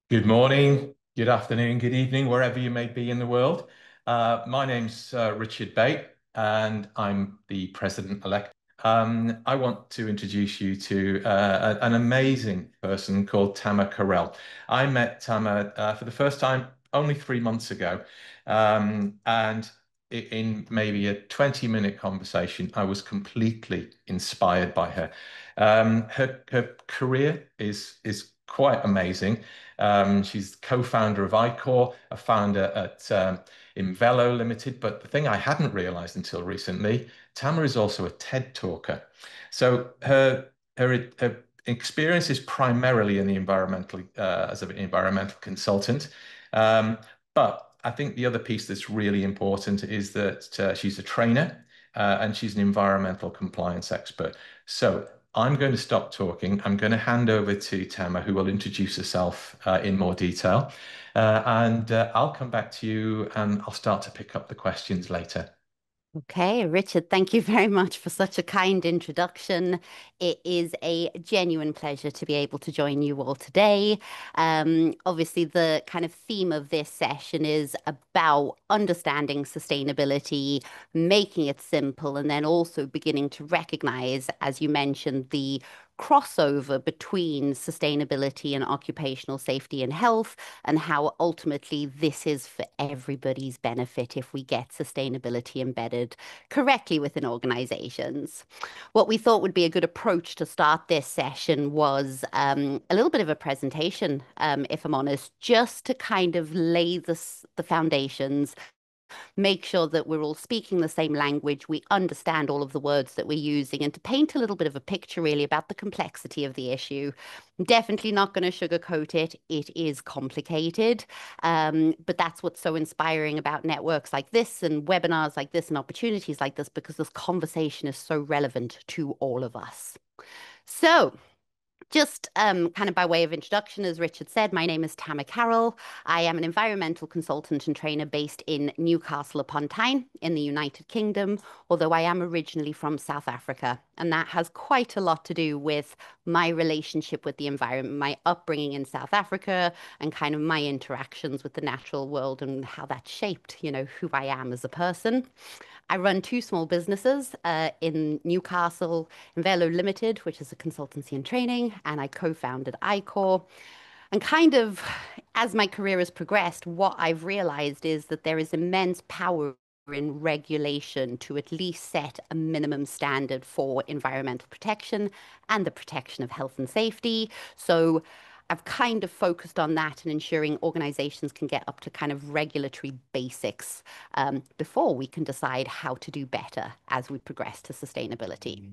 Good morning, good afternoon, good evening, wherever you may be in the world. My name's Richard Bate, and I'm the President-Elect. I want to introduce you to an amazing person called Tamma Carel. I met Tamma for the first time only 3 months ago, and in maybe a 20-minute conversation, I was completely inspired by her. Her career is quite amazing. She's co-founder of iCore, a founder at Invelo Limited. But the thing I hadn't realized until recently, Tamara is also a TED talker. So her experience is primarily in the environmental as an environmental consultant. Um, but I think the other piece that's really important is that she's a trainer and she's an environmental compliance expert. So I'm going to stop talking. I'm going to hand over to Tamma, who will introduce herself in more detail. And I'll come back to you and I'll start to pick up the questions later. Okay, Richard, thank you very much for such a kind introduction. It is a genuine pleasure to be able to join you all today. Obviously, the kind of theme of this session is about understanding sustainability, making it simple, and then also beginning to recognize, as you mentioned, the crossover between sustainability and occupational safety and health, and how ultimately this is for everybody's benefit if we get sustainability embedded correctly within organizations. What we thought would be a good approach to start this session was a little bit of a presentation, if I'm honest, just to kind of lay the foundations, make sure that we're all speaking the same language, we understand all of the words that we're using, and to paint a little bit of a picture really about the complexity of the issue. I'm definitely not going to sugarcoat it. It is complicated, but that's what's so inspiring about networks like this and webinars like this and opportunities like this, because this conversation is so relevant to all of us. So, just kind of by way of introduction, as Richard said, my name is Tamma Carel. I am an environmental consultant and trainer based in Newcastle upon Tyne in the United Kingdom, although I am originally from South Africa. And that has quite a lot to do with my relationship with the environment, my upbringing in South Africa, and kind of my interactions with the natural world and how that shaped, who I am as a person. I run two small businesses in Newcastle, Invelo Limited, which is a consultancy and training, and I co-founded iCore. And kind of as my career has progressed, what I've realized is that there is immense power in regulation to at least set a minimum standard for environmental protection and the protection of health and safety. So I've kind of focused on that and ensuring organizations can get up to kind of regulatory basics before we can decide how to do better as we progress to sustainability.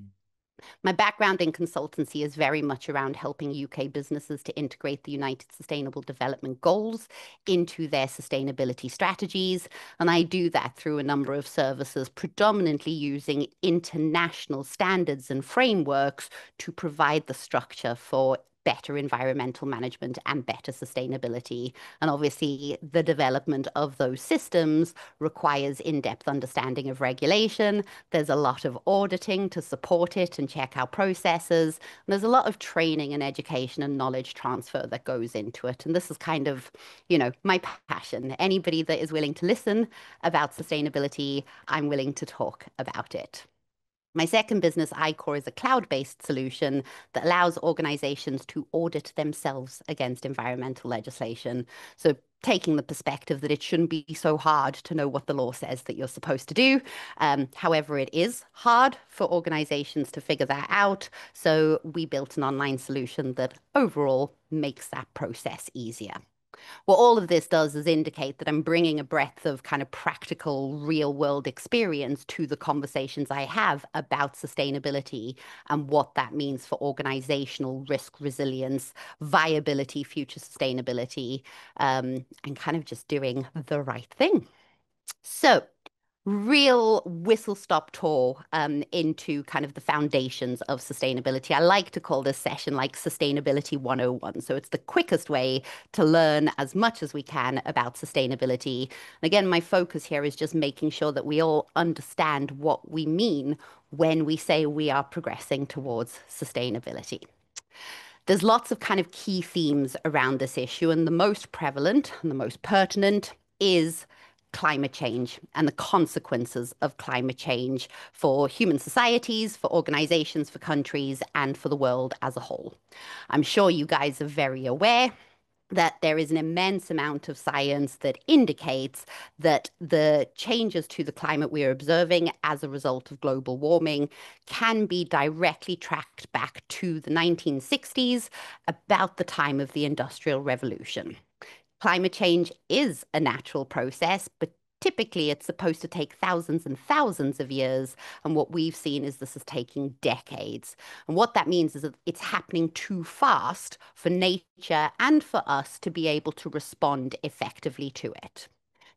My background in consultancy is very much around helping UK businesses to integrate the United Sustainable Development Goals into their sustainability strategies. And I do that through a number of services, predominantly using international standards and frameworks to provide the structure for better environmental management and better sustainability. And obviously, the development of those systems requires in-depth understanding of regulation. There's a lot of auditing to support it and check our processes. And there's a lot of training and education and knowledge transfer that goes into it. And this is kind of, my passion. Anybody that is willing to listen about sustainability, I'm willing to talk about it. My second business, iCore, is a cloud-based solution that allows organizations to audit themselves against environmental legislation. So taking the perspective that it shouldn't be so hard to know what the law says that you're supposed to do. However, it is hard for organizations to figure that out. So we built an online solution that overall makes that process easier. What all of this does is indicate that I'm bringing a breadth of kind of practical, real world experience to the conversations I have about sustainability and what that means for organizational risk resilience, viability, future sustainability, and kind of just doing the right thing. So, real whistle stop tour into kind of the foundations of sustainability. I like to call this session like Sustainability 101. So it's the quickest way to learn as much as we can about sustainability. And again, my focus here is just making sure that we all understand what we mean when we say we are progressing towards sustainability. There's lots of kind of key themes around this issue, and the most prevalent and the most pertinent is climate change and the consequences of climate change for human societies, for organizations, for countries, and for the world as a whole. I'm sure you guys are very aware that there is an immense amount of science that indicates that the changes to the climate we're observing as a result of global warming can be directly tracked back to the 1960s, about the time of the Industrial Revolution. Climate change is a natural process, but typically it's supposed to take thousands and thousands of years. And what we've seen is this is taking decades. And what that means is that it's happening too fast for nature and for us to be able to respond effectively to it.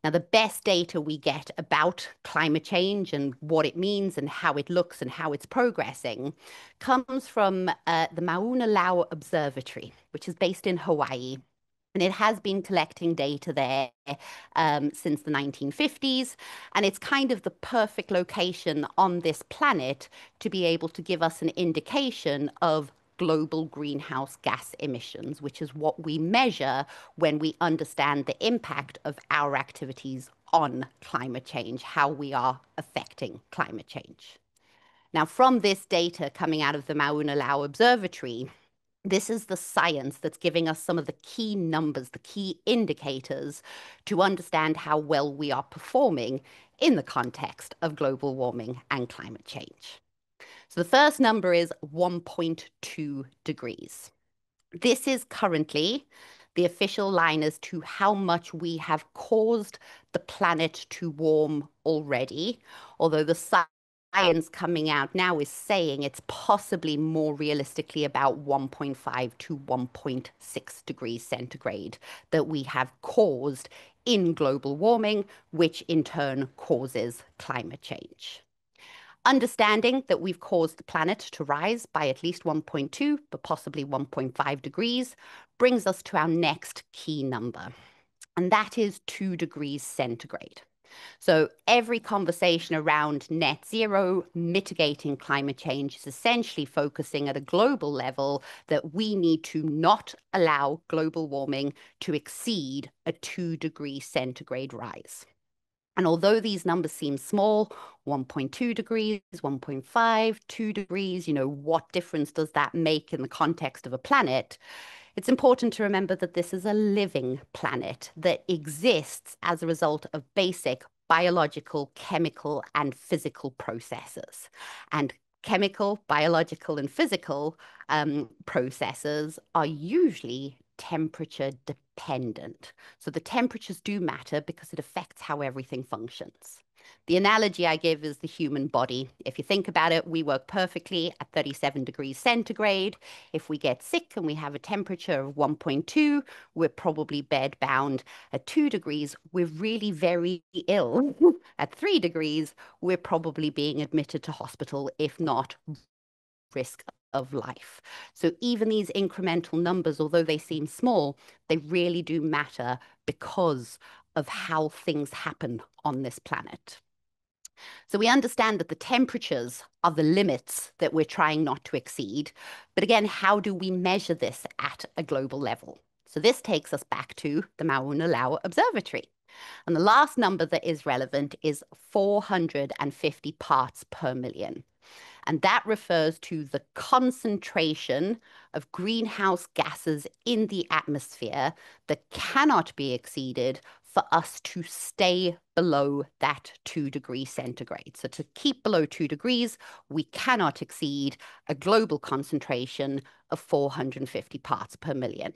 Now, the best data we get about climate change and what it means and how it looks and how it's progressing comes from the Mauna Loa Observatory, which is based in Hawaii. And it has been collecting data there since the 1950s. And it's kind of the perfect location on this planet to be able to give us an indication of global greenhouse gas emissions, which is what we measure when we understand the impact of our activities on climate change, how we are affecting climate change. Now, from this data coming out of the Mauna Loa Observatory, this is the science that's giving us some of the key numbers, the key indicators to understand how well we are performing in the context of global warming and climate change. So the first number is 1.2 degrees. This is currently the official line as to how much we have caused the planet to warm already, although the science coming out now is saying it's possibly more realistically about 1.5 to 1.6 degrees centigrade that we have caused in global warming, which in turn causes climate change. Understanding that we've caused the planet to rise by at least 1.2, but possibly 1.5 degrees, brings us to our next key number, and that is 2 degrees centigrade. So every conversation around net zero, mitigating climate change is essentially focusing at a global level that we need to not allow global warming to exceed a 2 degree centigrade rise. And although these numbers seem small, 1.2 degrees, 1.5, 2 degrees, what difference does that make in the context of a planet? It's important to remember that this is a living planet that exists as a result of basic biological, chemical, and physical processes. And chemical, biological, and physical processes are usually temperature dependent. So the temperatures do matter because it affects how everything functions. The analogy I give is the human body. If you think about it, we work perfectly at 37 degrees centigrade. If we get sick and we have a temperature of 1.2, we're probably bedbound. At 2 degrees, we're really very ill. At 3 degrees, we're probably being admitted to hospital, if not risk of life. So even these incremental numbers, although they seem small, they really do matter because of how things happen on this planet. So we understand that the temperatures are the limits that we're trying not to exceed. But again, how do we measure this at a global level? So this takes us back to the Mauna Loa Observatory. And the last number that is relevant is 450 parts per million. And that refers to the concentration of greenhouse gases in the atmosphere that cannot be exceeded for us to stay below that 2 degrees centigrade. So to keep below 2 degrees, we cannot exceed a global concentration of 450 parts per million.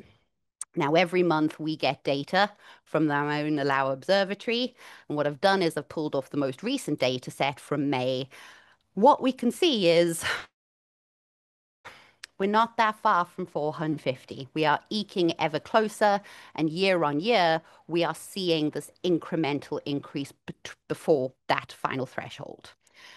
Now, every month we get data from the Mauna Loa Observatory. And what I've done is I've pulled off the most recent data set from May. What we can see is we're not that far from 450. We are eking ever closer, and year on year, we are seeing this incremental increase before that final threshold.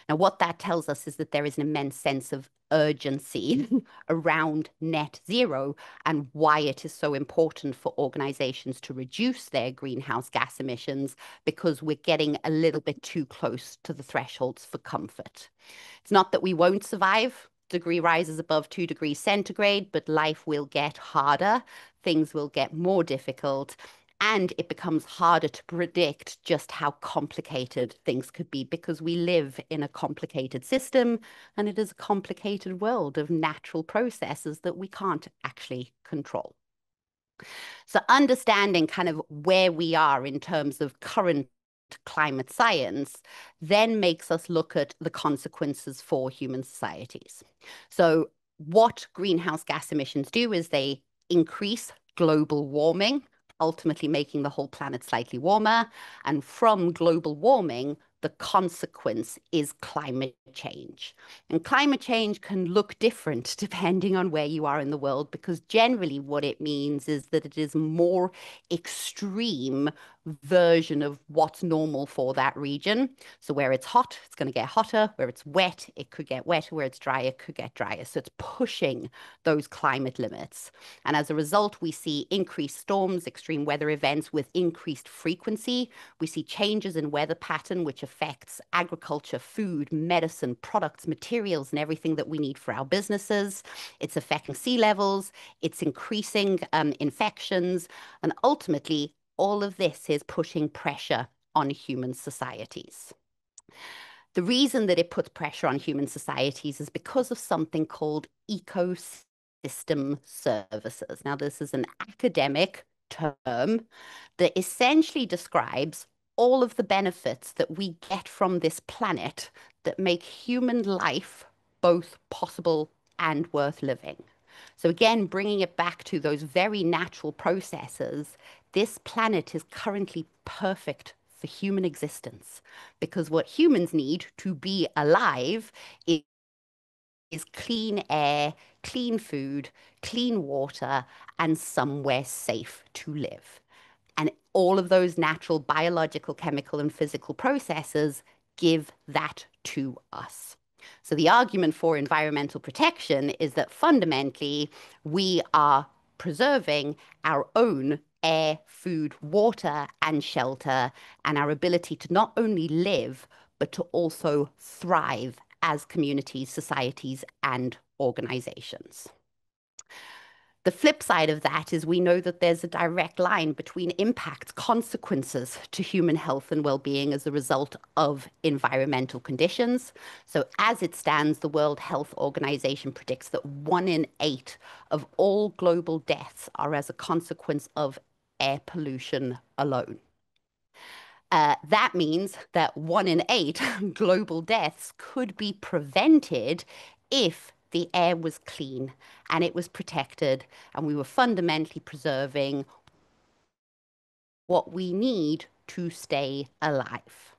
Now, what that tells us is that there is an immense sense of urgency around net zero and why it is so important for organizations to reduce their greenhouse gas emissions, because we're getting a little bit too close to the thresholds for comfort. It's not that we won't survive degree rises above 2 degrees centigrade, but life will get harder, things will get more difficult, and it becomes harder to predict just how complicated things could be because we live in a complicated system and it is a complicated world of natural processes that we can't actually control. So understanding kind of where we are in terms of current climate science then makes us look at the consequences for human societies. So what greenhouse gas emissions do is they increase global warming, ultimately making the whole planet slightly warmer. And from global warming, the consequence is climate change. And climate change can look different depending on where you are in the world, because generally what it means is that it is more extreme version of what's normal for that region. So where it's hot, it's going to get hotter. Where it's wet, it could get wetter. Where it's dry, it could get drier. So it's pushing those climate limits. And as a result, we see increased storms, extreme weather events with increased frequency. We see changes in weather pattern, which affects agriculture, food, medicine, products, materials, and everything that we need for our businesses. It's affecting sea levels. It's increasing infections. And ultimately, all of this is pushing pressure on human societies. The reason that it puts pressure on human societies is because of something called ecosystem services. Now, this is an academic term that essentially describes all of the benefits that we get from this planet that make human life both possible and worth living. So again, bringing it back to those very natural processes, this planet is currently perfect for human existence because what humans need to be alive is clean air, clean food, clean water, and somewhere safe to live. And all of those natural biological, chemical, and physical processes give that to us. So the argument for environmental protection is that fundamentally we are preserving our own air, food, water, and shelter, and our ability to not only live, but to also thrive as communities, societies, and organizations. The flip side of that is we know that there's a direct line between impacts, consequences to human health and well-being as a result of environmental conditions. So as it stands, the World Health Organization predicts that 1 in 8 of all global deaths are as a consequence of air pollution alone. That means that 1 in 8 global deaths could be prevented if the air was clean and it was protected and we were fundamentally preserving what we need to stay alive.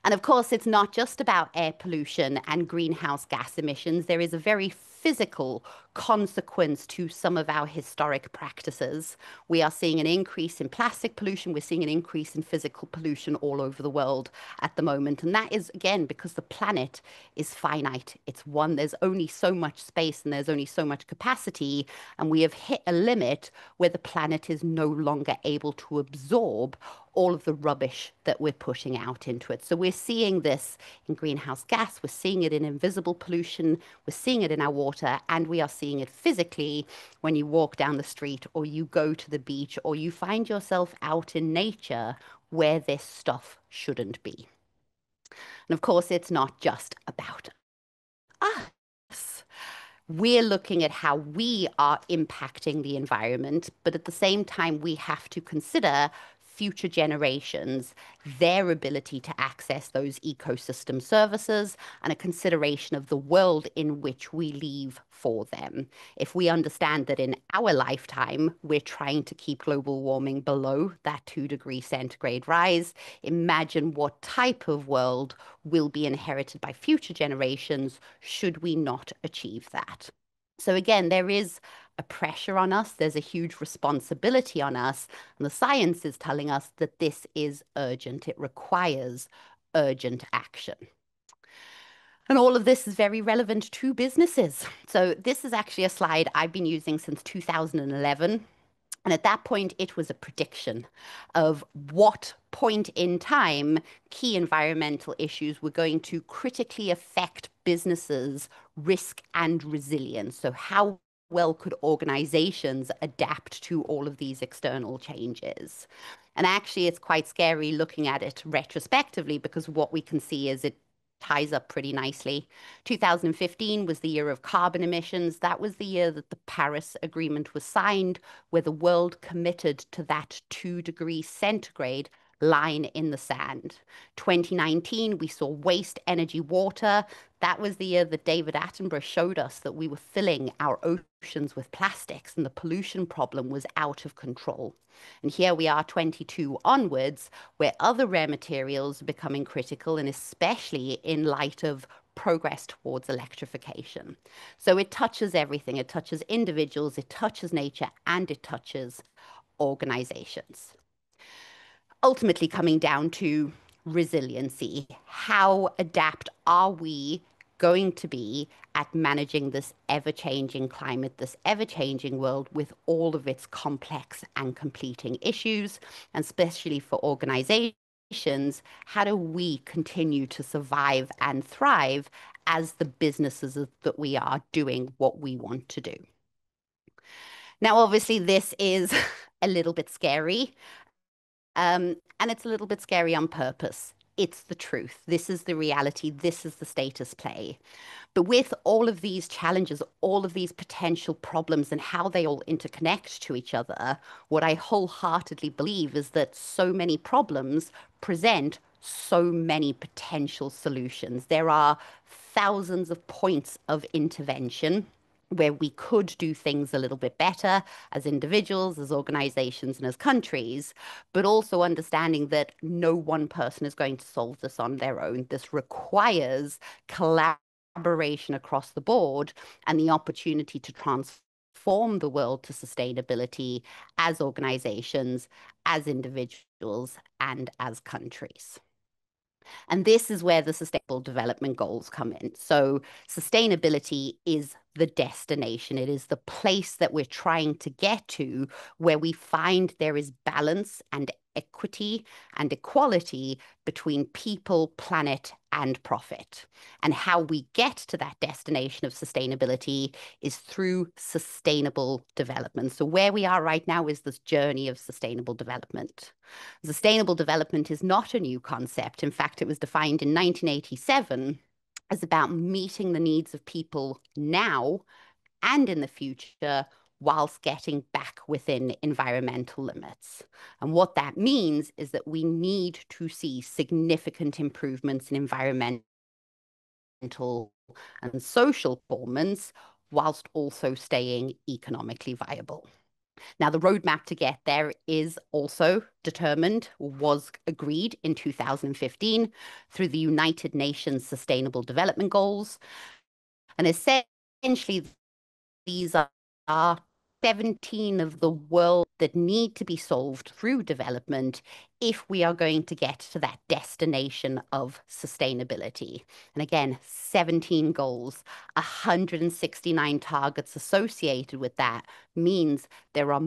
And of course, it's not just about air pollution and greenhouse gas emissions. There is a very physical consequence to some of our historic practices. We are seeing an increase in plastic pollution. We're seeing an increase in physical pollution all over the world at the moment. And that is, again, because the planet is finite. It's one, there's only so much space and there's only so much capacity. And we have hit a limit where the planet is no longer able to absorb all of the rubbish that we're pushing out into it. So we're seeing this in greenhouse gas, we're seeing it in invisible pollution, we're seeing it in our water, and we are seeing it physically when you walk down the street or you go to the beach or you find yourself out in nature where this stuff shouldn't be. And of course, it's not just about us. We're looking at how we are impacting the environment, but at the same time, we have to consider future generations, their ability to access those ecosystem services, and a consideration of the world in which we leave for them. If we understand that in our lifetime, we're trying to keep global warming below that 2-degree centigrade rise, imagine what type of world will be inherited by future generations should we not achieve that. So again, there is a pressure on us. There's a huge responsibility on us. And the science is telling us that this is urgent. It requires urgent action. And all of this is very relevant to businesses. So this is actually a slide I've been using since 2011. And at that point, it was a prediction of what point in time key environmental issues were going to critically affect businesses' risk and resilience. So how well could organizations adapt to all of these external changes? And actually, it's quite scary looking at it retrospectively because what we can see is it ties up pretty nicely. 2015 was the year of carbon emissions. That was the year that the Paris Agreement was signed, where the world committed to that 2-degree centigrade line in the sand. 2019, we saw waste, energy, water. That was the year that David Attenborough showed us that we were filling our oceans with plastics and the pollution problem was out of control. And here we are 22 onwards, where other rare materials are becoming critical, and especially in light of progress towards electrification. So it touches everything. It touches individuals, it touches nature, and it touches organizations. Ultimately coming down to resiliency. How adapt are we going to be at managing this ever-changing climate, this ever-changing world with all of its complex and completing issues, and especially for organizations, how do we continue to survive and thrive as the businesses that we are doing what we want to do? Now, obviously, this is a little bit scary. And it's a little bit scary on purpose. It's the truth. This is the reality. This is the status play. But with all of these challenges, all of these potential problems, and how they all interconnect to each other, what I wholeheartedly believe is that so many problems present so many potential solutions. There are thousands of points of intervention where we could do things a little bit better as individuals, as organizations, and as countries, but also understanding that no one person is going to solve this on their own. This requires collaboration across the board and the opportunity to transform the world to sustainability as organizations, as individuals, and as countries. And this is where the Sustainable Development Goals come in. So sustainability is the destination. It is the place that we're trying to get to where we find there is balance and equity and equality between people, planet, and profit. And how we get to that destination of sustainability is through sustainable development. So where we are right now is this journey of sustainable development. Sustainable development is not a new concept. In fact, it was defined in 1987 as about meeting the needs of people now and in the future whilst getting back within environmental limits. And what that means is that we need to see significant improvements in environmental and social performance whilst also staying economically viable. Now, the roadmap to get there is also determined, was agreed in 2015 through the United Nations Sustainable Development Goals. And essentially, these are 17 of the world that need to be solved through development if we are going to get to that destination of sustainability. And again, 17 goals, 169 targets associated with that means there are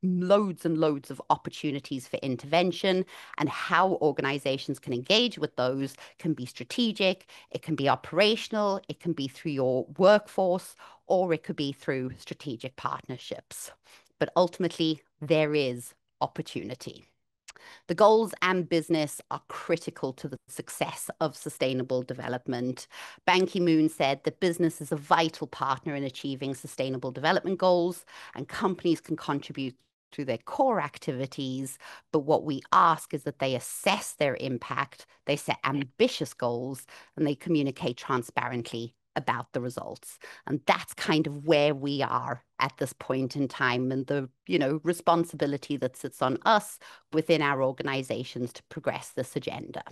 loads and loads of opportunities for intervention, and how organizations can engage with those can be strategic, it can be operational, it can be through your workforce, or it could be through strategic partnerships. But ultimately, there is opportunity. The goals and business are critical to the success of sustainable development. Ban Ki-moon said that business is a vital partner in achieving sustainable development goals, and companies can contribute through their core activities. But what we ask is that they assess their impact, they set ambitious goals, and they communicate transparently about the results. And that's kind of where we are at this point in time, and the responsibility that sits on us within our organizations to progress this agenda.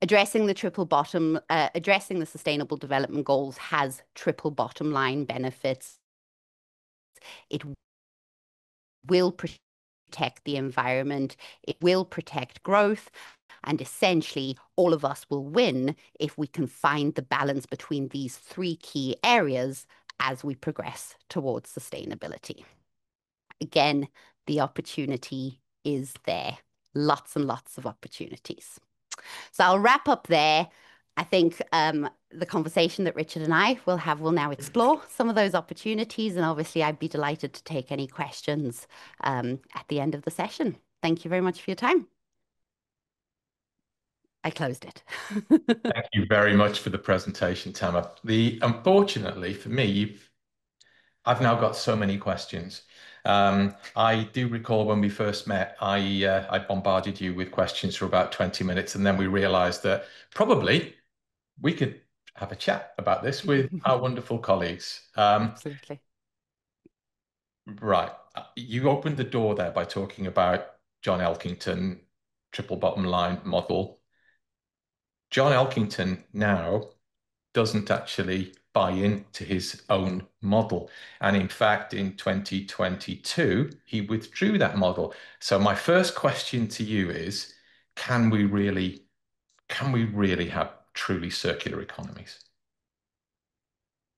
Addressing the Sustainable Development Goals has triple bottom line benefits. It will protect the environment, it will protect growth, and essentially, all of us will win if we can find the balance between these three key areas as we progress towards sustainability. Again, the opportunity is there. Lots and lots of opportunities. So I'll wrap up there. I think the conversation that Richard and I will have will now explore some of those opportunities. And obviously, I'd be delighted to take any questions at the end of the session. Thank you very much for your time. I closed it. Thank you very much for the presentation, Tamma. Unfortunately for me, I've now got so many questions. I do recall when we first met, I bombarded you with questions for about 20 minutes, and then we realized that probably we could have a chat about this with our wonderful colleagues. Absolutely. Right. You opened the door there by talking about John Elkington, triple bottom line model. John Elkington now doesn't actually buy into his own model. And in fact, in 2022, he withdrew that model. So my first question to you is, can we really, can we really have truly circular economies?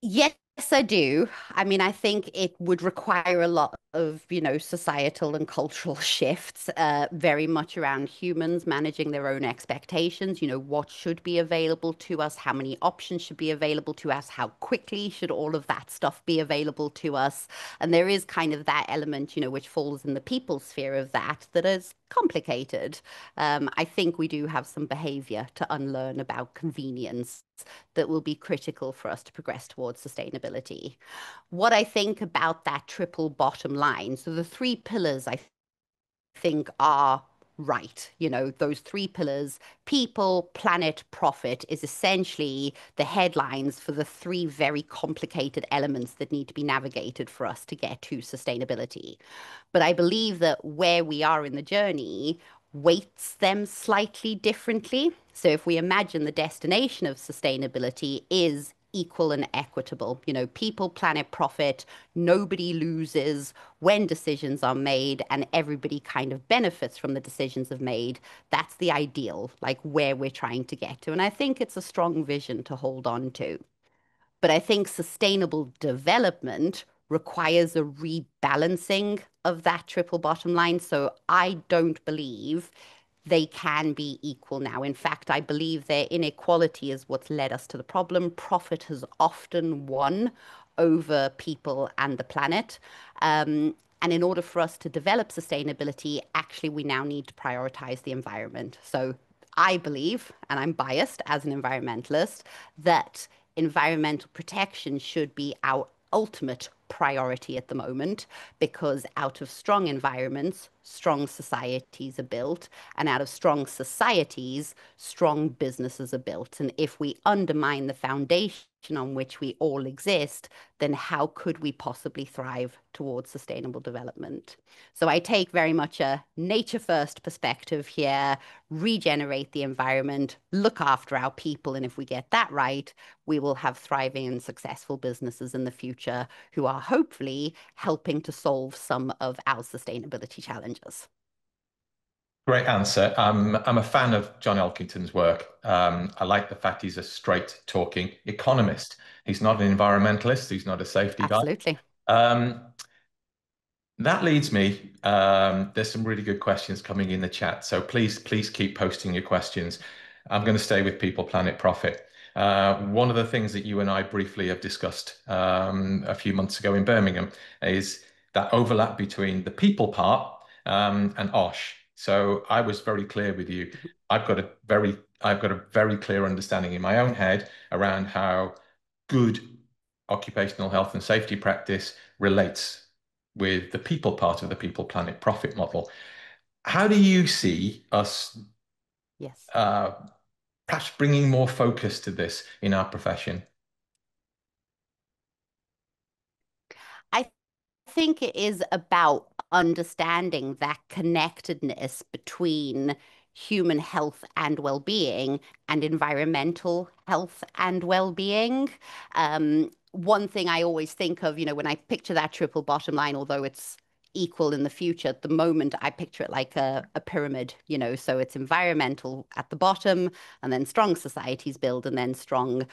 Yes, I do. I mean, I think it would require a lot of, societal and cultural shifts, very much around humans managing their own expectations. What should be available to us, how many options should be available to us, how quickly should all of that stuff be available to us. And there is kind of that element, which falls in the people sphere of that is complicated. I think we do have some behavior to unlearn about convenience that will be critical for us to progress towards sustainability. What I think about that triple bottom line, so the three pillars I think are right. Those three pillars, people, planet, profit, is essentially the headlines for the three very complicated elements that need to be navigated for us to get to sustainability. But I believe that where we are in the journey weights them slightly differently. So if we imagine the destination of sustainability is equal and equitable, people, planet, profit, nobody loses when decisions are made and everybody kind of benefits from the decisions have made. That's the ideal, like where we're trying to get to. And I think it's a strong vision to hold on to. But I think sustainable development requires a rebalancing of that triple bottom line. So I don't believe they can be equal now. In fact, I believe their inequality is what's led us to the problem. Profit has often won over people and the planet. And in order for us to develop sustainability, actually, we now need to prioritize the environment. So I believe, and I'm biased as an environmentalist, that environmental protection should be our ultimate priority at the moment because out of strong environments, strong societies are built, and out of strong societies, strong businesses are built. And if we undermine the foundation on which we all exist, then how could we possibly thrive towards sustainable development? So I take very much a nature first perspective here, regenerate the environment, look after our people. And if we get that right, we will have thriving and successful businesses in the future who are hopefully helping to solve some of our sustainability challenges. Great answer. I'm a fan of John Elkington's work. I like the fact he's a straight talking economist. He's not an environmentalist. He's not a safety guy. Absolutely. Um, That leads me. There's some really good questions coming in the chat. So please keep posting your questions. I'm going to stay with people, planet, profit. One of the things that you and I briefly have discussed a few months ago in Birmingham is that overlap between the people part and OSH. So I was very clear with you. I've got a very clear understanding in my own head around how good occupational health and safety practice relates with the people part of the people planet profit model. How do you see us Yes. uh, perhaps bringing more focus to this in our profession? I think it is about understanding that connectedness between human health and well-being and environmental health and well-being. One thing I always think of, when I picture that triple bottom line, although it's equal in the future, at the moment I picture it like a pyramid, so it's environmental at the bottom, and then strong societies build, and then strong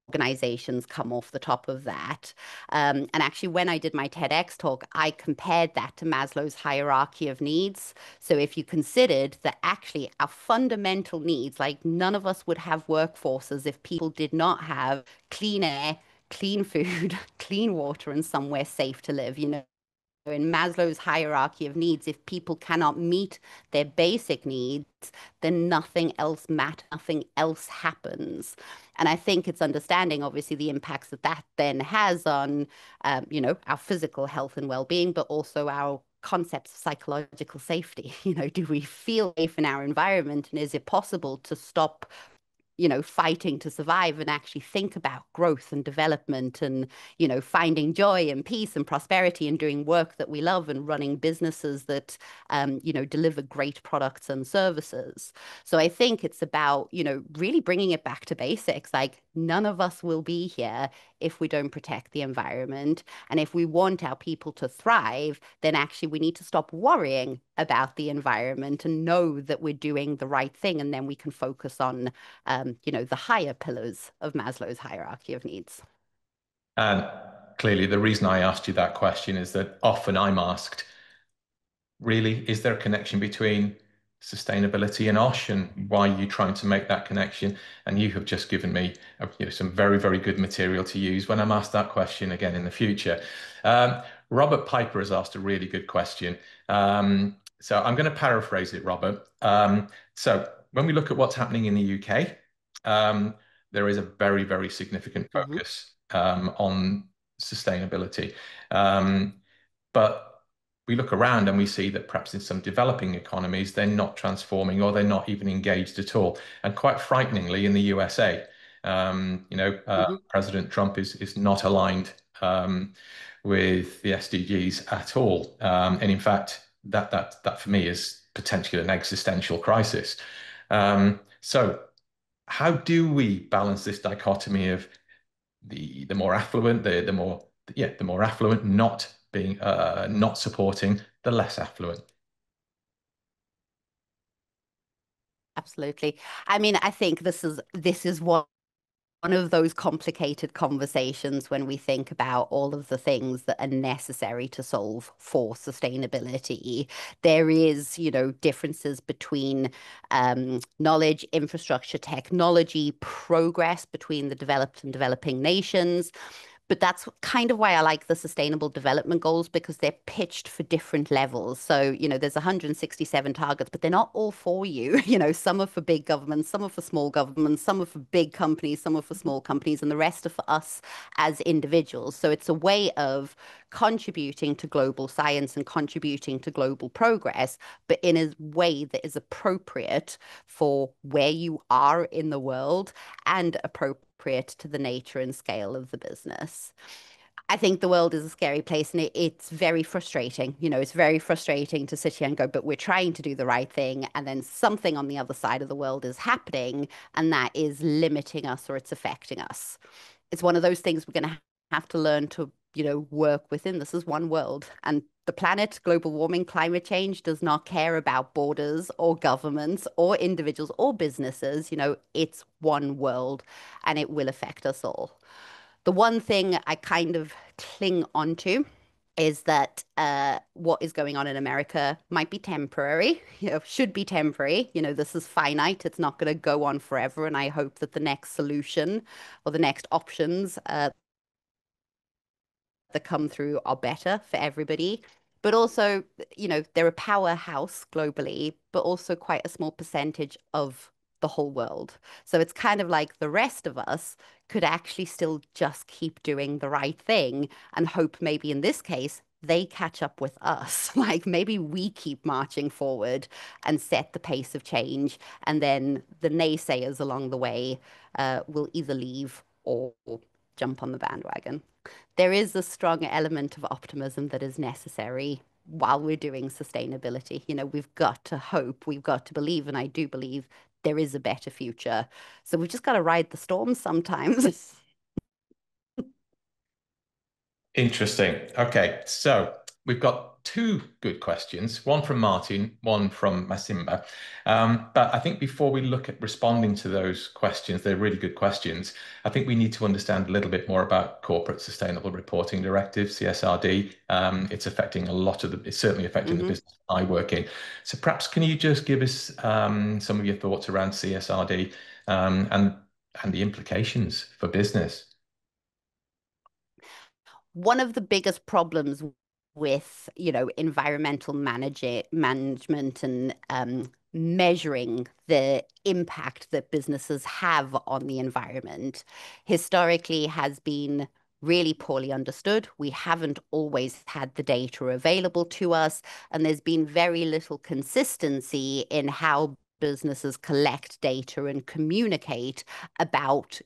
organizations come off the top of that. And actually, when I did my TEDx talk, I compared that to Maslow's hierarchy of needs. So if you considered that actually our fundamental needs, like none of us would have workforces if people did not have clean air, clean food, clean water, and somewhere safe to live, in Maslow's hierarchy of needs, if people cannot meet their basic needs, then nothing else matters, nothing else happens. And I think it's understanding, obviously, the impacts that that then has on, our physical health and well-being, but also our concepts of psychological safety. Do we feel safe in our environment, and is it possible to stop fighting to survive and actually think about growth and development and, finding joy and peace and prosperity and doing work that we love and running businesses that, deliver great products and services. So I think it's about, really bringing it back to basics. Like none of us will be here if we don't protect the environment. And if we want our people to thrive, then actually we need to stop worrying about the environment and know that we're doing the right thing. And then we can focus on the higher pillars of Maslow's hierarchy of needs. And clearly, the reason I asked you that question is that often I'm asked, really, is there a connection between sustainability and OSH, and why are you trying to make that connection? And you have just given me some very, very good material to use when I'm asked that question again in the future. Robert Piper has asked a really good question. So I'm going to paraphrase it, Robert. So when we look at what's happening in the UK, there is a very, very significant Hmm. focus on sustainability. But we look around and we see that perhaps in some developing economies, they're not transforming or they're not even engaged at all. And quite frighteningly, in the USA, Hmm. President Trump is not aligned with the SDGs at all. And in fact, that for me is potentially an existential crisis. So how do we balance this dichotomy of the more affluent, the more affluent not supporting the less affluent? Absolutely. I mean, I think this is one of those complicated conversations when we think about all of the things that are necessary to solve for sustainability. There is, differences between knowledge, infrastructure, technology, progress between the developed and developing nations. But that's kind of why I like the Sustainable Development Goals because they're pitched for different levels. So, there's 167 targets, but they're not all for you. Some are for big governments, some are for small governments, some are for big companies, some are for small companies, and the rest are for us as individuals. So it's a way of contributing to global science and contributing to global progress, but in a way that is appropriate for where you are in the world and appropriate to the nature and scale of the business. I think the world is a scary place and it's very frustrating. It's very frustrating to sit here and go, but we're trying to do the right thing. And then something on the other side of the world is happening and that is limiting us or it's affecting us. It's one of those things we're going to have to learn to, work within. This is one world. And the planet, global warming, climate change does not care about borders or governments or individuals or businesses. It's one world and it will affect us all. The one thing I kind of cling onto is that what is going on in America might be temporary, should be temporary. This is finite. It's not going to go on forever. And I hope that the next solution or the next options that come through are better for everybody. But also, they're a powerhouse globally, but also quite a small percentage of the whole world. So it's kind of like the rest of us could actually still just keep doing the right thing and hope maybe in this case they catch up with us. Like maybe we keep marching forward and set the pace of change, and then the naysayers along the way will either leave or jump on the bandwagon. There is a strong element of optimism that is necessary while we're doing sustainability. We've got to hope, we've got to believe, and I do believe there is a better future. So we've just got to ride the storm sometimes. Interesting. Okay, so we've got two good questions, one from Martin, one from Masimba. But I think before we look at responding to those questions, they're really good questions. I think we need to understand a little bit more about Corporate Sustainable Reporting Directive, CSRD. It's affecting a lot of it's certainly affecting the Hmm. business I work in. So perhaps can you just give us some of your thoughts around CSRD and the implications for business? One of the biggest problems with, environmental management and measuring the impact that businesses have on the environment historically has been really poorly understood. We haven't always had the data available to us, and there's been very little consistency in how businesses collect data and communicate about,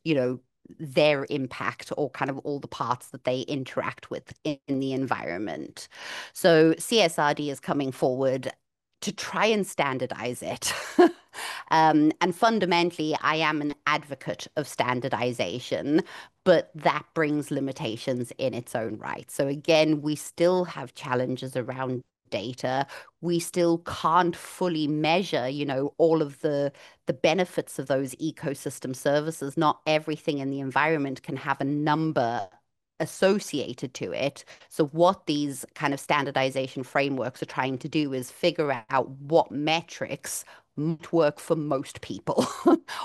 their impact or kind of all the parts that they interact with in the environment. So CSRD is coming forward to try and standardize it. And fundamentally, I am an advocate of standardization, but that brings limitations in its own right. So again, we still have challenges around data. We still can't fully measure, all of the benefits of those ecosystem services. Not everything in the environment can have a number associated to it. So what these kind of standardization frameworks are trying to do is figure out what metrics might work for most people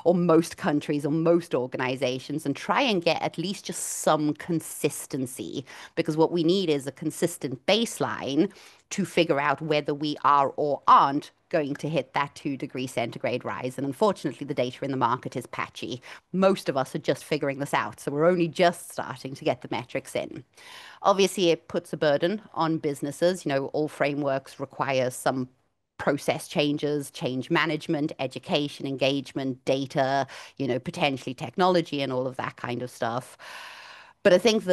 or most countries or most organizations and try and get at least just some consistency, because what we need is a consistent baseline to figure out whether we are or aren't going to hit that 2-degree centigrade rise. And unfortunately, the data in the market is patchy. Most of us are just figuring this out. So we're only just starting to get the metrics in. Obviously, it puts a burden on businesses. All frameworks require some process changes, change management, education, engagement, data, potentially technology and all of that kind of stuff. But I think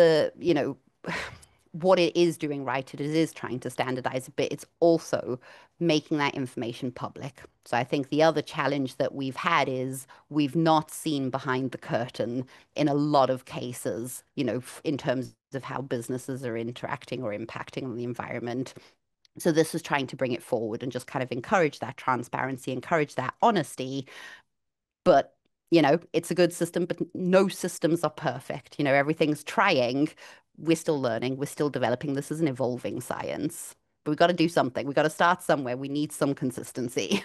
what it is doing right, it is trying to standardize a bit. It's also making that information public. So I think the other challenge that we've had is we've not seen behind the curtain in a lot of cases, in terms of how businesses are interacting or impacting on the environment. So this is trying to bring it forward and just kind of encourage that transparency, encourage that honesty. But, it's a good system, but no systems are perfect. Everything's trying. We're still learning. We're still developing. This is an evolving science. But we've got to do something. We've got to start somewhere. We need some consistency.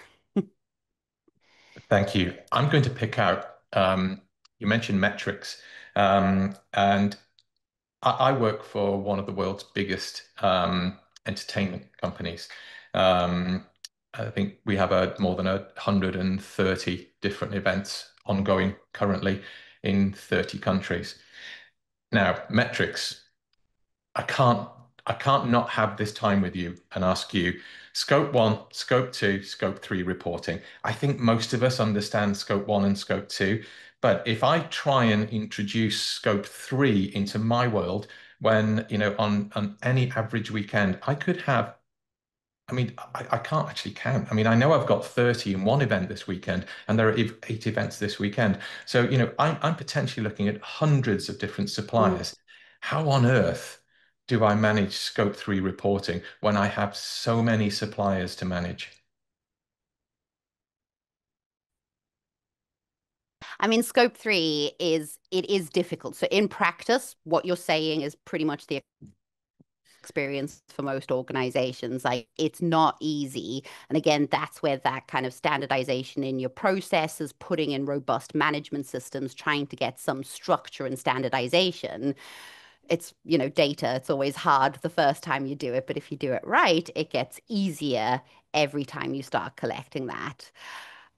Thank you. I'm going to pick out, you mentioned metrics, and I work for one of the world's biggest entertainment companies. Um, I think we have more than 130 different events ongoing currently in 30 countries. Now, metrics. I can't I can't not have this time with you and ask you scope one, scope two, scope three reporting. I think most of us understand scope one and scope two, but if I try and introduce scope three into my world, when, on any average weekend, I could have, I mean, I can't actually count. I mean, I know I've got 30 in one event this weekend, and there are eight events this weekend. So, I'm potentially looking at hundreds of different Mm. suppliers. How on earth do I manage scope three reporting when I have so many suppliers to manage? I mean, scope three it is difficult. So in practice, what you're saying is pretty much the experience for most organizations. Like it's not easy. And again, that's where that kind of standardization in your processes, putting in robust management systems, trying to get some structure and standardization. It's, data. It's always hard the first time you do it, but if you do it right, it gets easier every time you start collecting that.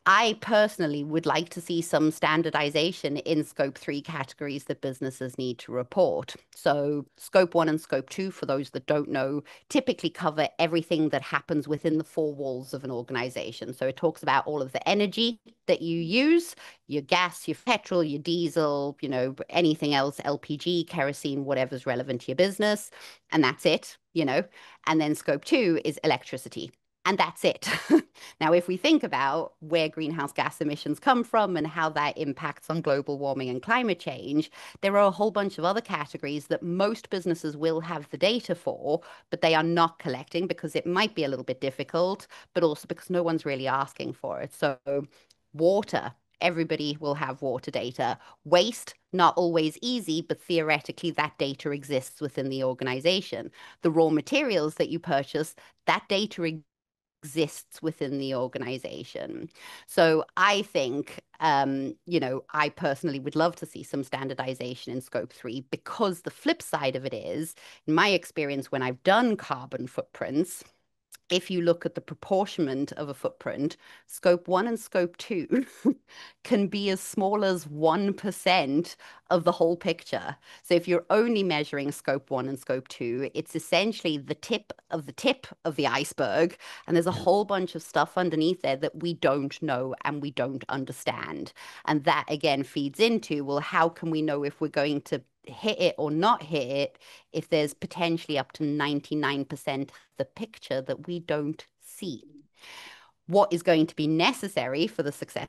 I personally would like to see some standardization in scope three categories that businesses need to report. So, scope one and scope two, for those that don't know, typically cover everything that happens within the four walls of an organization. So, it talks about all of the energy that you use, your gas, your petrol, your diesel, anything else, LPG, kerosene, whatever's relevant to your business. And that's it. And then scope two is electricity. And that's it. Now, if we think about where greenhouse gas emissions come from and how that impacts on global warming and climate change, there are a whole bunch of other categories that most businesses will have the data for, but they are not collecting because it might be a little bit difficult, but also because no one's really asking for it. So, water. Everybody will have water data. Waste, not always easy, but theoretically that data exists within the organization. The raw materials that you purchase, that data exists within the organization. So I think, I personally would love to see some standardization in scope three because the flip side of it is, in my experience, when I've done carbon footprints, if you look at the proportionment of a footprint, scope one and scope two can be as small as 1% of the whole picture. So if you're only measuring scope one and scope two, it's essentially the tip of the iceberg. And there's a whole bunch of stuff underneath there that we don't know and we don't understand. And that again feeds into, well, how can we know if we're going to hit it or not hit it if there's potentially up to 99% of the picture that we don't see? What is going to be necessary for the success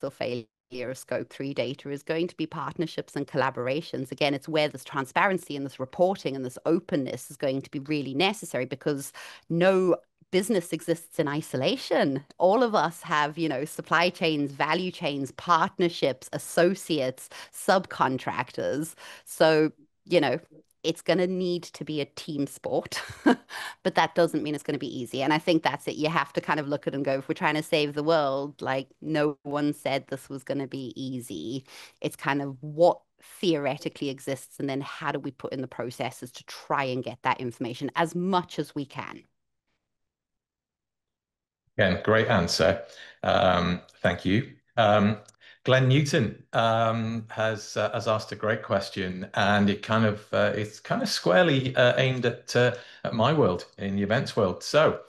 or failure of scope three data is going to be partnerships and collaborations. Again, it's where this transparency and this reporting and this openness is going to be really necessary because no business exists in isolation. All of us have, supply chains, value chains, partnerships, associates, subcontractors. So, you know, it's going to need to be a team sport, but that doesn't mean it's going to be easy. And I think that's it. You have to kind of look at it and go, if we're trying to save the world, like no one said this was going to be easy. It's kind of what theoretically exists, and then how do we put in the processes to try and get that information as much as we can. Again, great answer. Thank you. Glenn Newton has asked a great question, and it's kind of squarely aimed at my world in the events world. So,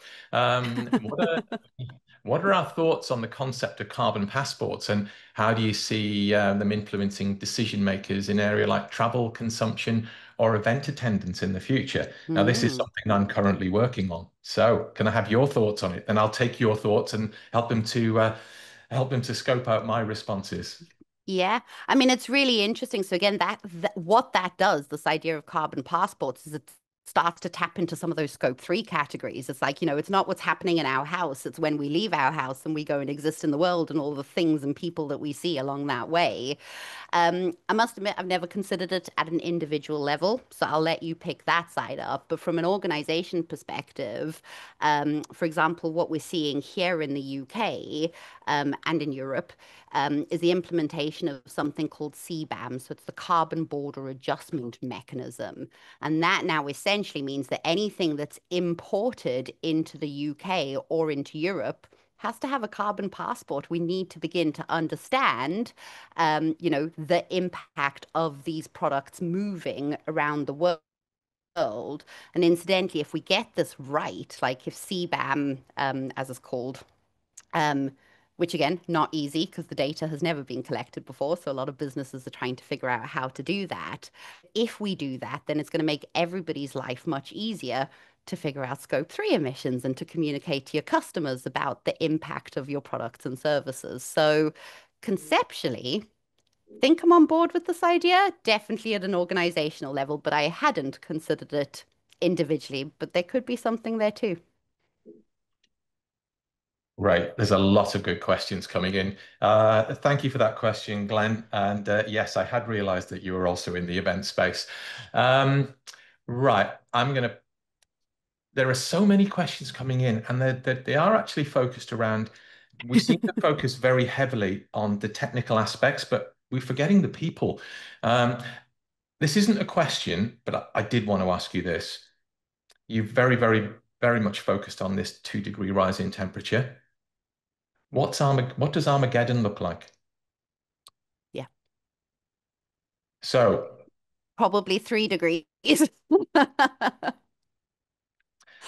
what are our thoughts on the concept of carbon passports, and how do you see them influencing decision makers in area like travel, consumption, or event attendance in the future? Now, this is Mm. something I'm currently working on. So, can I have your thoughts on it? Then I'll take your thoughts and help them to scope out my responses. Yeah, I mean it's really interesting. So again, that what that does, this idea of carbon passports, is it starts to tap into some of those scope three categories. It's like, it's not what's happening in our house, it's when we leave our house and we go and exist in the world and all the things and people that we see along that way. I must admit, I've never considered it at an individual level, so I'll let you pick that side up. But from an organization perspective, for example, what we're seeing here in the UK and in Europe is the implementation of something called CBAM. So it's the Carbon Border Adjustment Mechanism. And that now essentially means that anything that's imported into the UK or into Europe has to have a carbon passport. We need to begin to understand, the impact of these products moving around the world. And incidentally, if we get this right, like if CBAM, as it's called, um, which again, not easy because the data has never been collected before. So a lot of businesses are trying to figure out how to do that. If we do that, then it's going to make everybody's life much easier to figure out scope three emissions and to communicate to your customers about the impact of your products and services. So conceptually, think I'm on board with this idea, definitely at an organizational level, but I hadn't considered it individually, but there could be something there too. Right. There's a lot of good questions coming in. Thank you for that question, Glenn. And yes, I had realized that you were also in the event space. Um, right. There are so many questions coming in, and they are actually focused around, we seem to focus very heavily on the technical aspects, but we're forgetting the people. Um, this isn't a question, but I did want to ask you this. You very, very, very much focused on this 2-degree rise in temperature. What does Armageddon look like? Yeah, So, probably 3 degrees.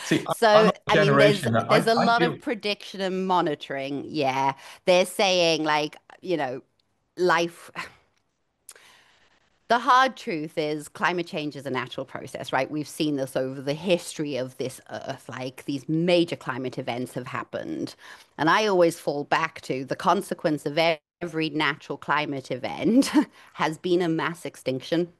see, I'm So, of a I mean, there's generation that there's a I lot feel of prediction and monitoring. Yeah, they're saying like, life. The hard truth is climate change is a natural process, right? We've seen this over the history of this earth. Like these major climate events have happened. And I always fall back to the consequence of every natural climate event has been a mass extinction.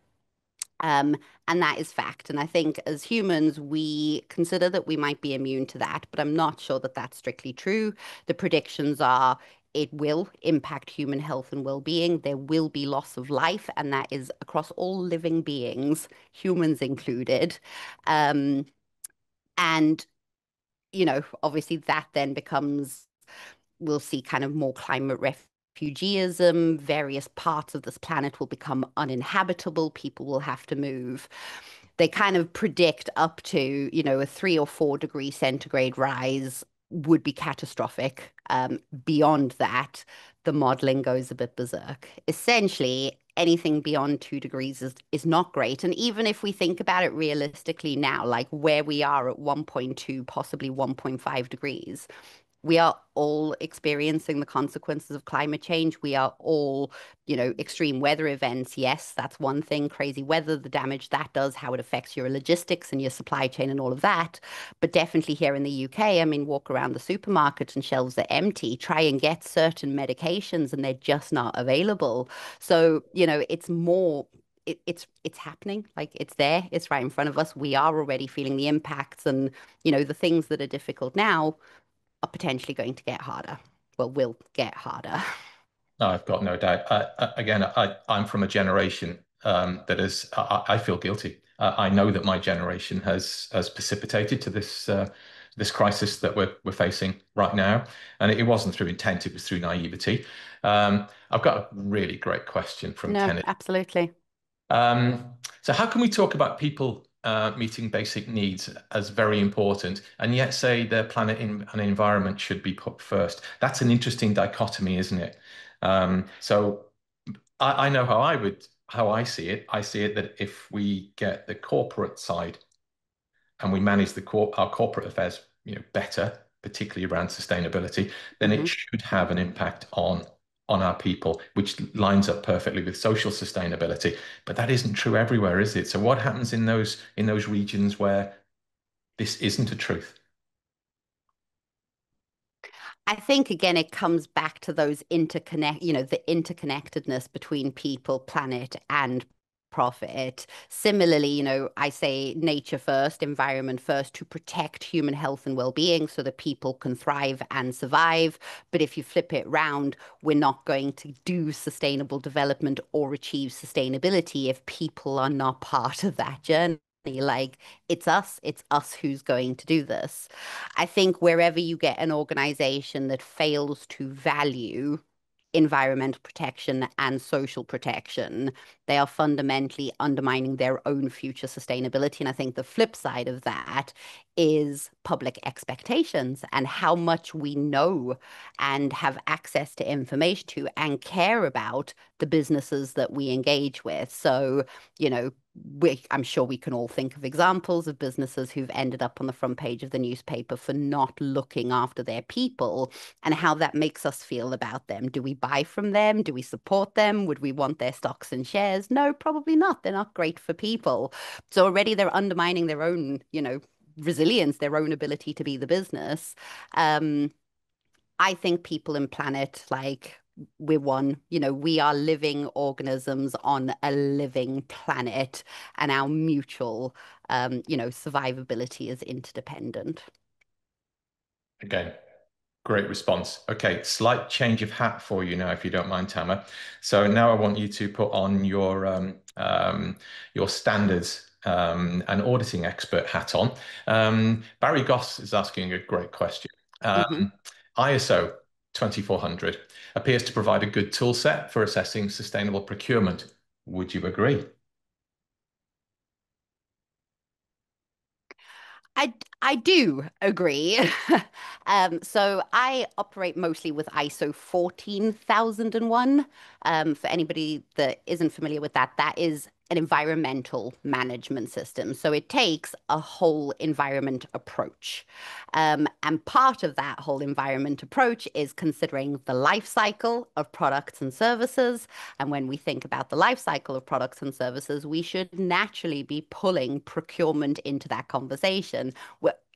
Um, and that is fact. And I think as humans, we consider that we might be immune to that, but I'm not sure that that's strictly true. The predictions are it will impact human health and well-being. There will be loss of life, and that is across all living beings, humans included. Um, and, obviously that then becomes we'll see kind of more climate refugeeism. Various parts of this planet will become uninhabitable. People will have to move. They kind of predict up to, a 3 or 4 degree centigrade rise would be catastrophic. Beyond that, the modeling goes a bit berserk. Essentially, anything beyond 2 degrees is not great. And even if we think about it realistically now, like where we are at 1.2, possibly 1.5 degrees, we are all experiencing the consequences of climate change. We are all, extreme weather events. Yes, that's one thing, crazy weather, the damage that does, how it affects your logistics and your supply chain and all of that. But definitely here in the UK, I mean, walk around the supermarket and shelves are empty. Try and get certain medications and they're just not available. So, it's more it's happening, like it's there, it's right in front of us. We are already feeling the impacts, and the things that are difficult now are potentially going to get harder. Well, will get harder. No, I've got no doubt. Again, I'm from a generation that is. I feel guilty. I know that my generation has precipitated to this crisis that we're facing right now, and it wasn't through intent; it was through naivety. I've got a really great question from No, Kenneth. absolutely. So how can we talk about people meeting basic needs as very important and yet say their planet and environment should be put first? That's an interesting dichotomy, isn't it? So I know how I see it. I see it that if we get the corporate side and we manage our corporate affairs, better, particularly around sustainability, then it Hmm. should have an impact on our people, which lines up perfectly with social sustainability. But that isn't true everywhere, is it? So what happens in those regions where this isn't a truth? I think again, it comes back to those the interconnectedness between people, planet, and profit. Similarly, I say nature first, environment first to protect human health and well-being so that people can thrive and survive. But if you flip it round, we're not going to do sustainable development or achieve sustainability if people are not part of that journey. Like it's us who's going to do this. I think wherever you get an organization that fails to value environmental protection and social protection, they are fundamentally undermining their own future sustainability. And I think the flip side of that is public expectations and how much we know and have access to information to and care about the businesses that we engage with. So, I'm sure we can all think of examples of businesses who've ended up on the front page of the newspaper for not looking after their people and how that makes us feel about them. Do we buy from them? Do we support them? Would we want their stocks and shares? No, probably not. They're not great for people. So already they're undermining their own, resilience, their own ability to be the business. Um, I think people and planet, like we're one, we are living organisms on a living planet, and our mutual, survivability is interdependent. Again, great response. Okay, slight change of hat for you now, if you don't mind, Tamma. So now I want you to put on your standards and auditing expert hat on. Barry Goss is asking a great question. Hmm. ISO 2400 appears to provide a good tool set for assessing sustainable procurement. Would you agree? I I do agree. So I operate mostly with ISO 14001. For anybody that isn't familiar with that, that is an environmental management system. So it takes a whole environment approach. And part of that whole environment approach is considering the life cycle of products and services. And when we think about the life cycle of products and services, we should naturally be pulling procurement into that conversation.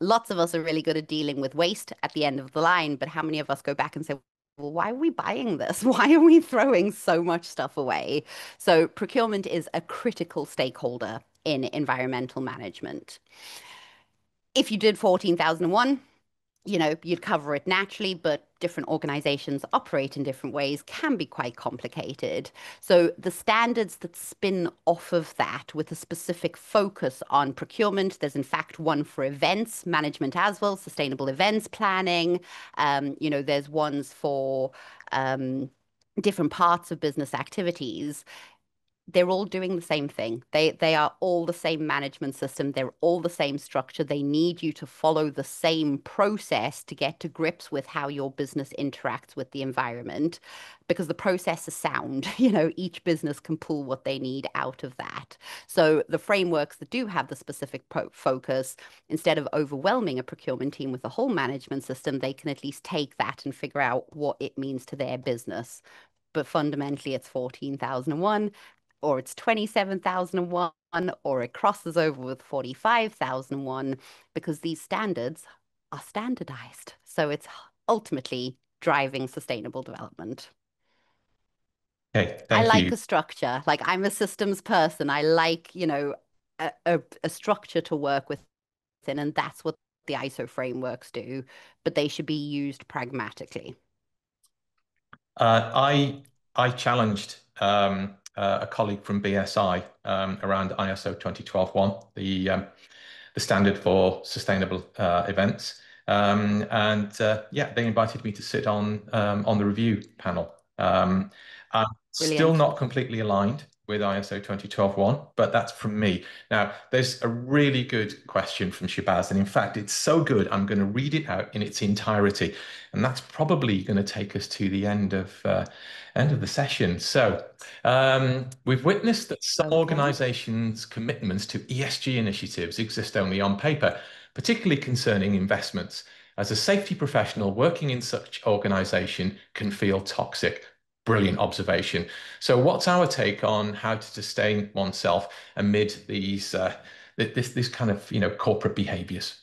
Lots of us are really good at dealing with waste at the end of the line, but how many of us go back and say, well, why are we buying this? Why are we throwing so much stuff away? So procurement is a critical stakeholder in environmental management. If you did 14,001, you'd cover it naturally, but different organizations operate in different ways, can be quite complicated. So the standards that spin off of that with a specific focus on procurement, there's in fact one for events management as well, sustainable events planning. There's ones for different parts of business activities. They're all doing the same thing. They are all the same management system. They're all the same structure. They need you to follow the same process to get to grips with how your business interacts with the environment because the process is sound. Each business can pull what they need out of that. So the frameworks that do have the specific focus, instead of overwhelming a procurement team with the whole management system, they can at least take that and figure out what it means to their business. But fundamentally, it's 14,001 or it's 27,001 or it crosses over with 45,001 because these standards are standardized. So it's ultimately driving sustainable development. Okay, I thank like you. a structure. Like I'm a systems person. I like, a structure to work within, and that's what the ISO frameworks do, but they should be used pragmatically. I challenged a colleague from BSI around ISO 2012-1, the standard for sustainable events. Yeah, they invited me to sit on the review panel. I'm still Brilliant. not completely aligned with ISO 2012-1, but that's from me. Now, there's a really good question from Shabazz, and in fact, it's so good, I'm going to read it out in its entirety, and that's probably going to take us to the end of the session. So, we've witnessed that some Okay. organizations' commitments to ESG initiatives exist only on paper, particularly concerning investments. As a safety professional, working in such organization can feel toxic. Brilliant observation. So, what's our take on how to sustain oneself amid this kind of corporate behaviors?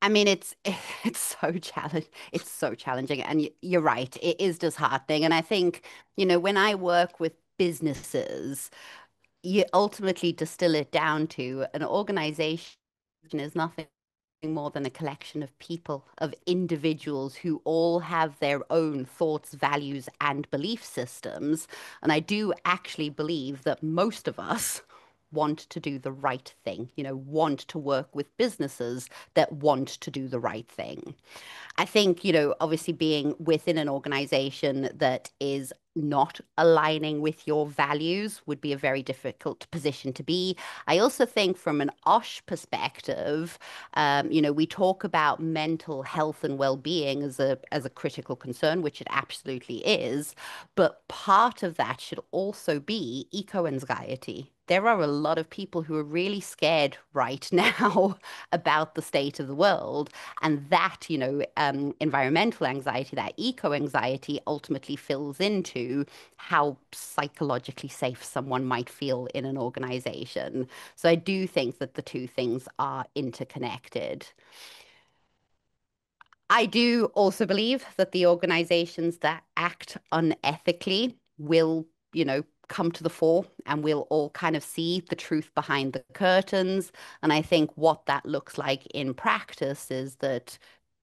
I mean, it's it's it's so challenging, and you're right. It is disheartening, and I think when I work with businesses, you ultimately distill it down to an organization is nothing more than a collection of people, of individuals who all have their own thoughts, values, and belief systems. And I do actually believe that most of us want to do the right thing, want to work with businesses that want to do the right thing. I think, obviously being within an organization that is not aligning with your values would be a very difficult position to be. I also think from an OSH perspective, we talk about mental health and well-being as a critical concern, which it absolutely is, but part of that should also be eco-anxiety. There are a lot of people who are really scared right now about the state of the world. And that, environmental anxiety, that eco anxiety ultimately fills into how psychologically safe someone might feel in an organization. So I do think that the two things are interconnected. I do also believe that the organizations that act unethically will, come to the fore and we'll all kind of see the truth behind the curtains. And I think what that looks like in practice is that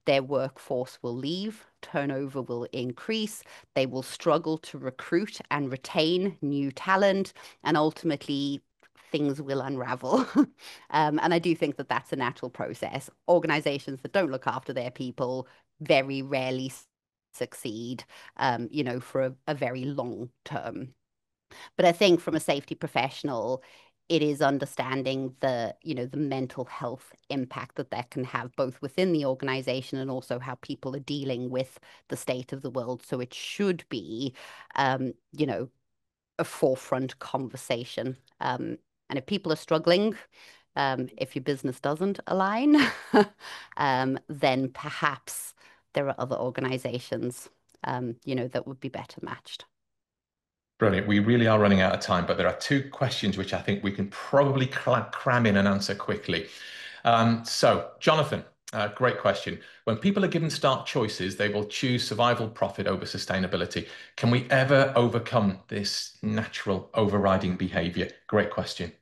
their workforce will leave, turnover will increase, they will struggle to recruit and retain new talent, and ultimately things will unravel. And I do think that that's a natural process. Organizations that don't look after their people very rarely succeed, for a very long term. But I think from a safety professional, it is understanding the mental health impact that that can have both within the organization and also how people are dealing with the state of the world. So it should be, um, you know, a forefront conversation. And if people are struggling, if your business doesn't align, then perhaps there are other organizations, that would be better matched. Brilliant. We really are running out of time, but there are two questions which I think we can probably cram in and answer quickly. So, Jonathan, great question. When people are given stark choices, they will choose survival profit over sustainability. Can we ever overcome this natural overriding behavior? Great question.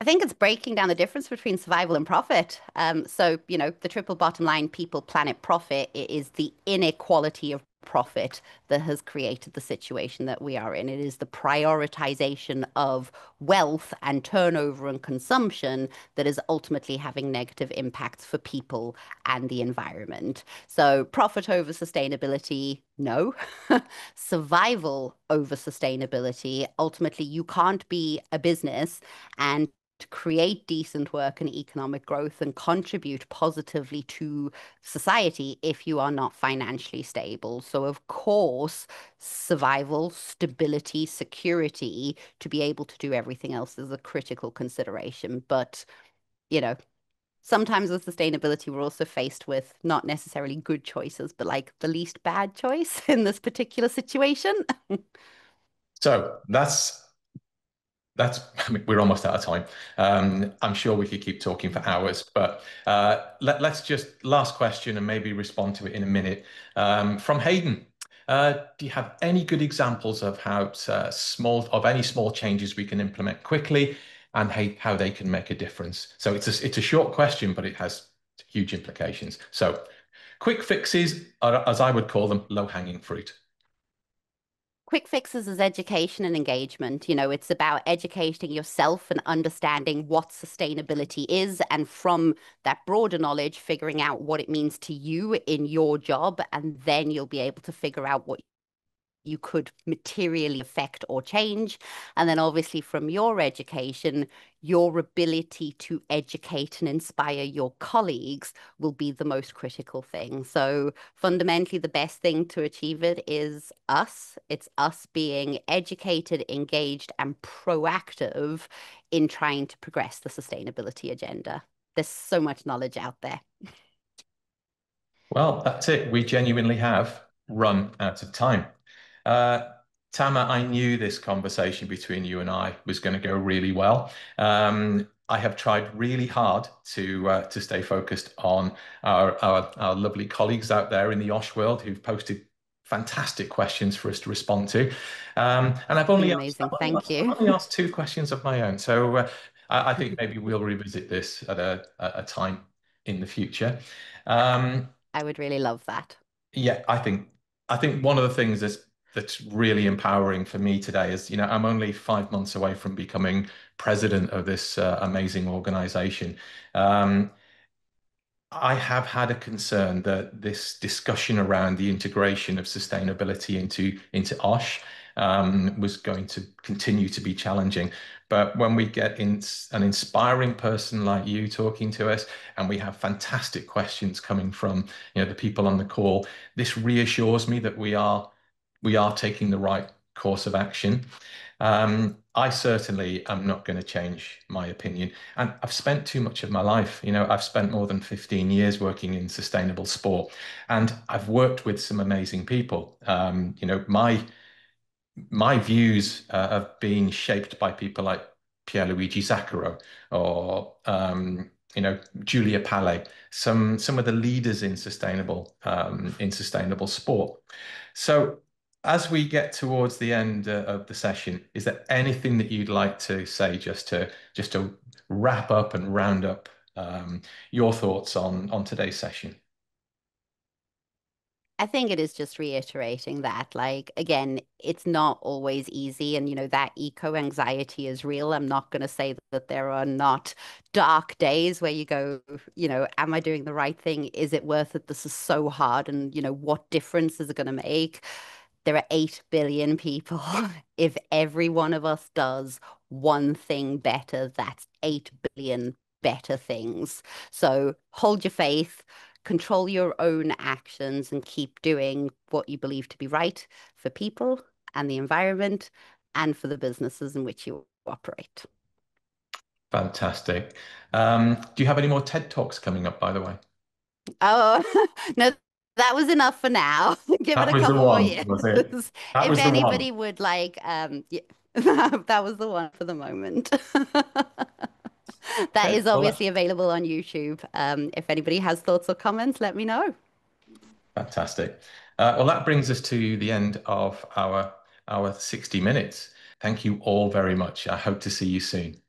I think it's breaking down the difference between survival and profit. The triple bottom line, people, planet, profit, it is the inequality of profit that has created the situation that we are in. It is the prioritization of wealth and turnover and consumption that is ultimately having negative impacts for people and the environment. So, profit over sustainability, no. Survival over sustainability. Ultimately, you can't be a business and to create decent work and economic growth and contribute positively to society if you are not financially stable. So, of course, survival, stability, security to be able to do everything else is a critical consideration. But, you know, sometimes with sustainability, we're also faced with not necessarily good choices, but like the least bad choice in this particular situation. So that's I mean, we're almost out of time. I'm sure we could keep talking for hours, but let's just last question and maybe respond to it in a minute. From Hayden, do you have any good examples of any small changes we can implement quickly and how they can make a difference? So it's a short question, but it has huge implications. So quick fixes are, as I would call them, low-hanging fruit. Quick fixes is education and engagement. It's about educating yourself and understanding what sustainability is. And from that broader knowledge, figuring out what it means to you in your job. And then you'll be able to figure out what you could materially affect or change. And then, obviously, from your education, your ability to educate and inspire your colleagues will be the most critical thing. So, fundamentally, the best thing to achieve it is us. It's us being educated, engaged, and proactive in trying to progress the sustainability agenda. There's so much knowledge out there. Well, that's it. We genuinely have run out of time. Uh, Tamma, I knew this conversation between you and I was going to go really well. I have tried really hard to stay focused on our lovely colleagues out there in the OSH world who've posted fantastic questions for us to respond to. And It's been amazing. Thank I've you. only asked two questions of my own. So I think maybe we'll revisit this at a time in the future. Um, I would really love that. yeah, I think one of the things that's really empowering for me today is, I'm only 5 months away from becoming president of this amazing organization. Um, I have had a concern that this discussion around the integration of sustainability into OSH was going to continue to be challenging. But when we get an inspiring person like you talking to us, and we have fantastic questions coming from the people on the call, this reassures me that we are taking the right course of action. I certainly am not going to change my opinion. And I've spent too much of my life, I've spent more than 15 years working in sustainable sport, and I've worked with some amazing people. My views have been shaped by people like Pierluigi Zaccaro or Julia Pale, some of the leaders in sustainable sport. So as we get towards the end of the session, is there anything that you'd like to say just to wrap up and round up your thoughts on today's session? I think it is just reiterating that, like, again, it's not always easy. And, that eco anxiety is real. I'm not going to say that there are not dark days where you go, am I doing the right thing? Is it worth it? This is so hard. And, what difference is it going to make? There are 8 billion people. If every one of us does one thing better, that's 8 billion better things. So hold your faith, control your own actions and keep doing what you believe to be right for people and the environment and for the businesses in which you operate. Fantastic. Do you have any more TED Talks coming up, by the way? Oh, no, that was enough for now. Give it That a was the couple more one, years. was it? That If was the one. anybody would like, yeah, that was the one for the moment. That Okay. is obviously available on YouTube. If anybody has thoughts or comments, let me know. Fantastic. Well, that brings us to the end of our 60 minutes. Thank you all very much. I hope to see you soon.